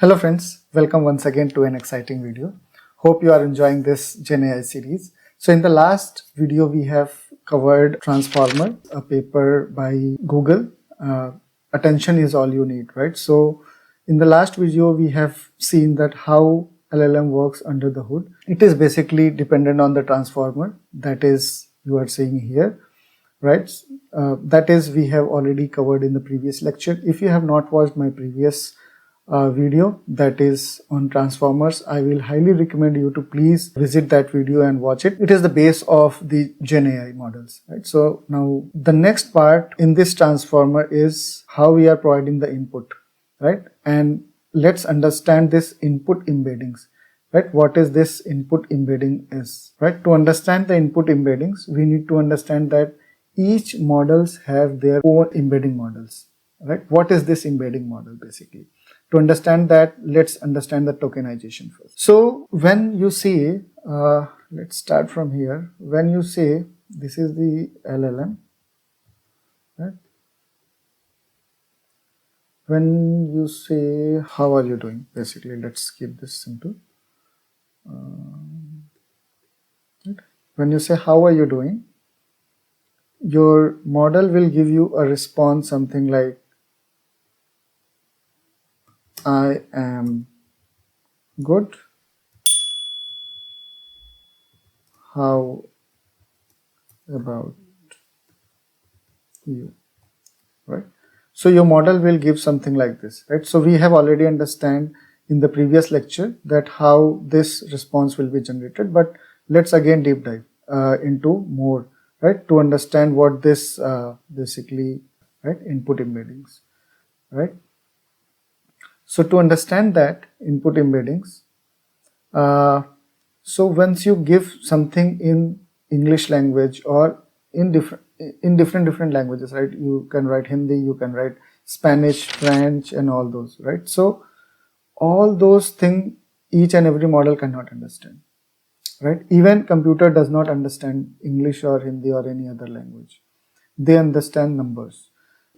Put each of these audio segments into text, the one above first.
Hello friends, welcome once again to an exciting video. Hope you are enjoying this GenAI series. So in the last video we have covered Transformer, a paper by Google. Attention is all you need, right? So in the last video we have seen that how LLM works under the hood. It is basically dependent on the transformer that is you are seeing here, right? That is we have already covered in the previous lecture. If you have not watched my previous video that is on transformers, I will highly recommend you to please visit that video and watch it. It is the base of the GenAI models, right? So now the next part in this transformer is how we are providing the input, right? And let's understand this input embeddings, right? What is this input embedding is, right? To understand the input embeddings, we need to understand that each models have their own embedding models, right? What is this embedding model basically? To understand that, let's understand the tokenization first. So when you see, let's start from here. When you say this is the LLM, right? When you say how are you doing, basically, let's keep this simple. Right? When you say how are you doing, your model will give you a response something like I am good. How about you, right? So your model will give something like this, right? So we have already understand in the previous lecture that how this response will be generated, but let's again deep dive into more, right? To understand what this basically, right? Input embeddings, right? So to understand that input embeddings, so once you give something in English language or in different languages, right? You can write Hindi, you can write Spanish, French, and all those, right? So all those things each and every model cannot understand, right? Even computer does not understand English or Hindi or any other language. They understand numbers.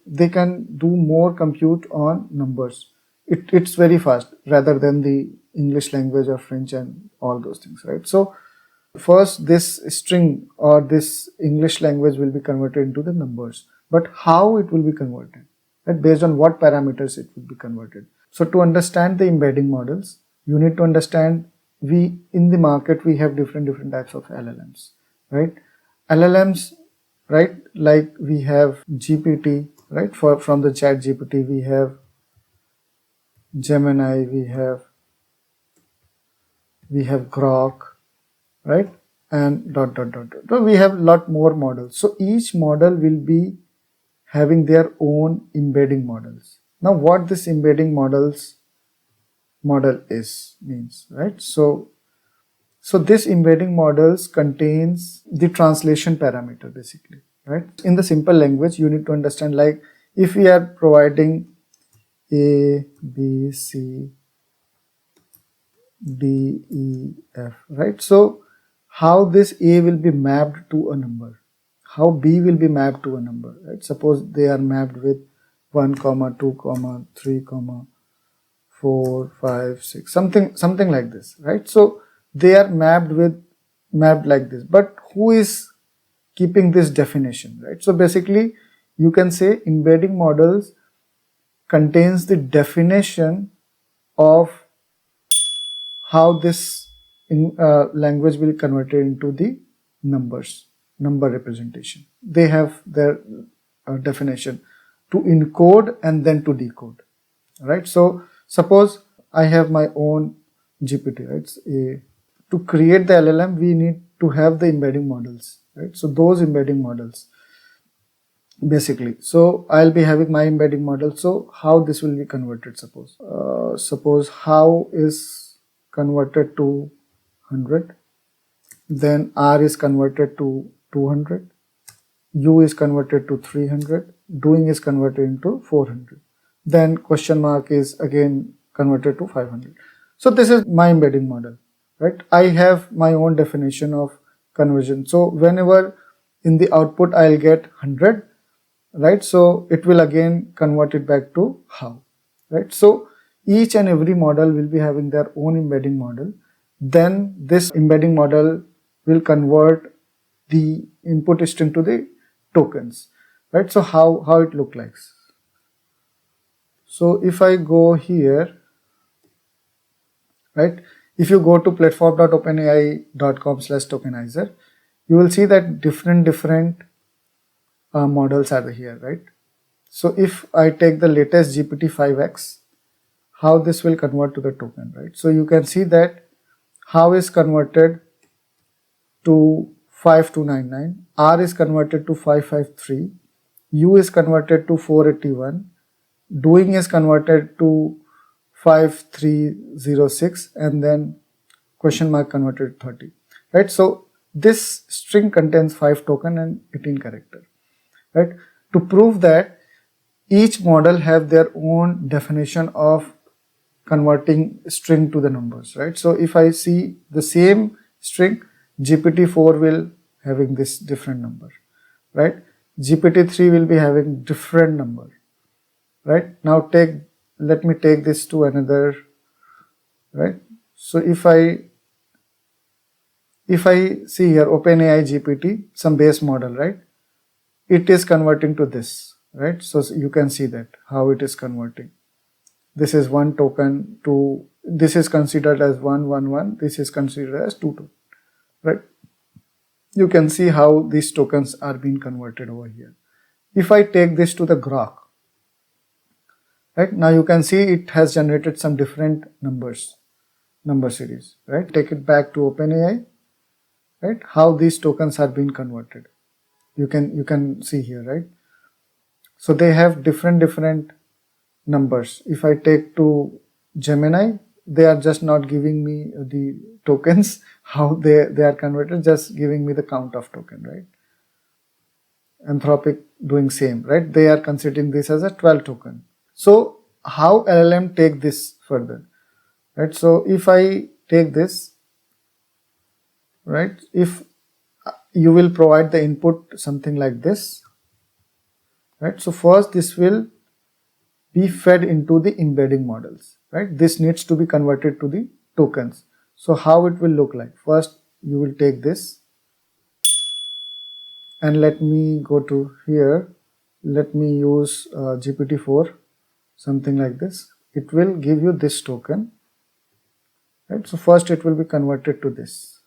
They can do more compute on numbers. It's very fast rather than the English language or French and all those things, right? So first this string or this English language will be converted into the numbers, but how it will be converted, right? Based on what parameters it will be converted. So to understand the embedding models, you need to understand in the market we have different types of LLMs, right? LLMs, right? Like we have GPT, right? From the chat GPT, we have Gemini, we have Grok, right? And dot. So we have lot more models. So each model will be having their own embedding models. Now what this embedding model means, right? So this embedding models contains the translation parameter basically, right? In the simple language, you need to understand, like if we are providing A, B, C, D, E, F, right? So how this A will be mapped to a number, how B will be mapped to a number, right? Suppose they are mapped with 1, 2, 3, 4, 5, 6, something like this, right? So they are mapped like this, but who is keeping this definition, right? So basically you can say embedding models contains the definition of how this language will convert it into the number representation. They have their definition to encode and then to decode, right? So suppose I have my own GPT, right? To create the LLM, we need to have the embedding models, right? So those embedding models basically. So I'll be having my embedding model. So how this will be converted? Suppose how is converted to 100, then R is converted to 200, U is converted to 300, doing is converted into 400, then question mark is again converted to 500. So this is my embedding model, right? I have my own definition of conversion. So whenever in the output I'll get 100, right? So it will again convert it back to how, right? So each and every model will be having their own embedding model. Then this embedding model will convert the input string to the tokens, right? So how it look like? So if I go here, right, if you go to platform.openai.com/tokenizer, you will see that different models are here, right? So if I take the latest GPT-5x, how this will convert to the token, right? So you can see that how is converted to 5299, R is converted to 553, U is converted to 481, doing is converted to 5306, and then question mark converted to 30, right? So this string contains 5 token and 18 character, right? To prove that each model have their own definition of converting string to the numbers, right? So if I see the same string, GPT-4 will having this different number, right? GPT-3 will be having different number, right? Now let me take this to another, right? So if I see here OpenAI GPT, some base model, right? It is converting to this, right? So you can see that how it is converting. This is 1 token to, this is considered as 111, this is considered as 2, right? You can see how these tokens are being converted over here. If I take this to the Grok, right, now you can see it has generated some different number series, right? Take it back to OpenAI, right? How these tokens are being converted. You can see here, right? So they have different numbers. If I take to Gemini, they are just not giving me the tokens, how they are converted, just giving me the count of token, right? Anthropic doing same, right? They are considering this as a 12 token. So how LLM take this further, right? So if I take this, right, if you will provide the input something like this, right? So first this will be fed into the embedding models, right? This needs to be converted to the tokens. So how it will look like? First you will take this and let me go to here. Let me use GPT-4, something like this. It will give you this token, right? So first it will be converted to this,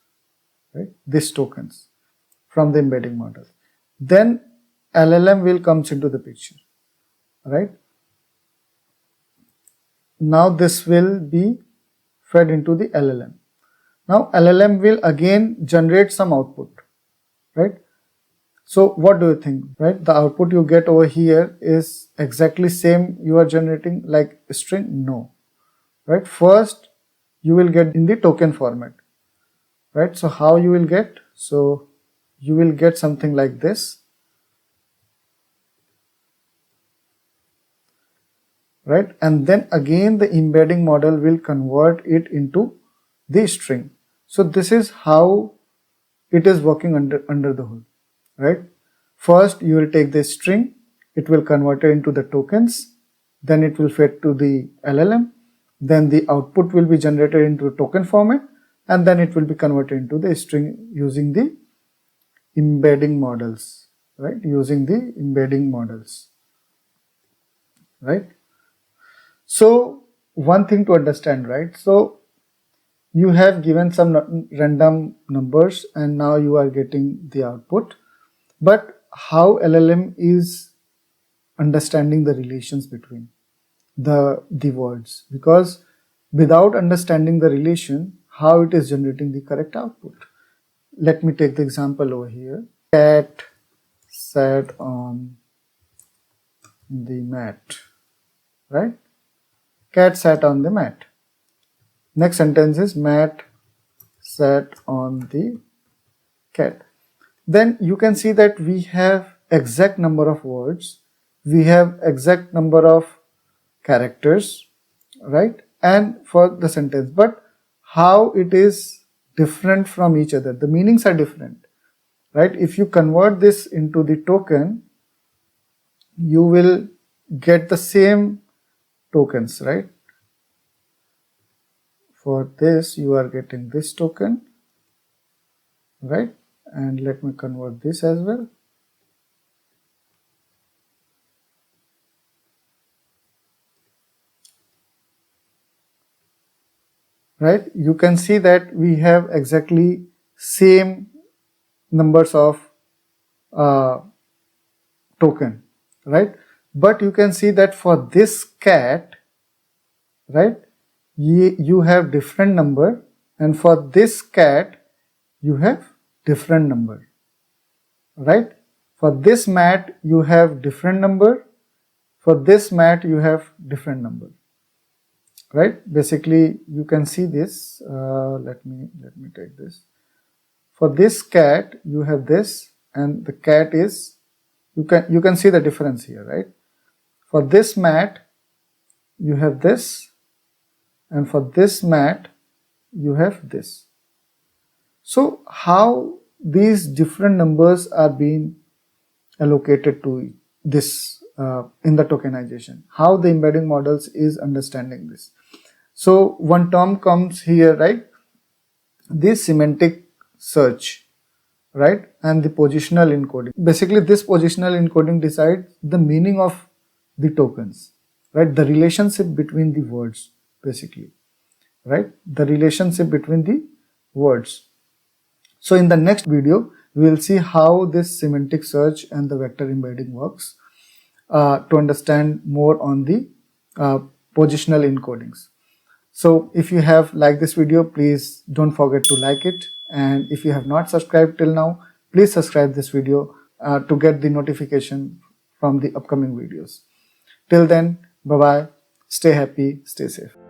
right? This tokens from the embedding model. Then LLM will comes into the picture, right? Now this will be fed into the LLM. Now LLM will again generate some output, right? So what do you think, right? The output you get over here is exactly same you are generating like a string? No, right? First you will get in the token format, right? So how you will get? So you will get something like this, right? And then again the embedding model will convert it into the string. So this is how it is working under the hood, right? First you will take this string, it will convert it into the tokens, then it will fed to the LLM, then the output will be generated into token format, and then it will be converted into the string using the embedding models, right? Using the embedding models, right? So one thing to understand, right? So you have given some random numbers and now you are getting the output, but how LLM is understanding the relations between the words, because without understanding the relation, how it is generating the correct output. Let me take the example over here. Cat sat on the mat, right? Cat sat on the mat. Next sentence is mat sat on the cat. Then you can see that we have exact number of words, we have exact number of characters, right? And for the sentence, but how it is different from each other, the meanings are different, right? If you convert this into the token, you will get the same tokens, right? For this, you are getting this token, right? And let me convert this as well. Right? You can see that we have exactly same numbers of token, right? But you can see that for this cat, right, you have different number, and for this cat you have different number, right? For this mat you have different number, for this mat you have different number, right? Basically you can see this. Let me take this. For this cat you have this, and the cat is, you can see the difference here, right? For this mat you have this, and for this mat you have this. So how these different numbers are being allocated to this in the tokenization, how the embedding models is understanding this. So one term comes here, right? This semantic search, right? And the positional encoding. Basically this positional encoding decides the meaning of the tokens, right? The relationship between the words, basically, right? The relationship between the words. So in the next video, we will see how this semantic search and the vector embedding works to understand more on the positional encodings. So if you have liked this video, please don't forget to like it. And if you have not subscribed till now, please subscribe this video to get the notification from the upcoming videos. Till then, bye-bye. Stay happy, stay safe.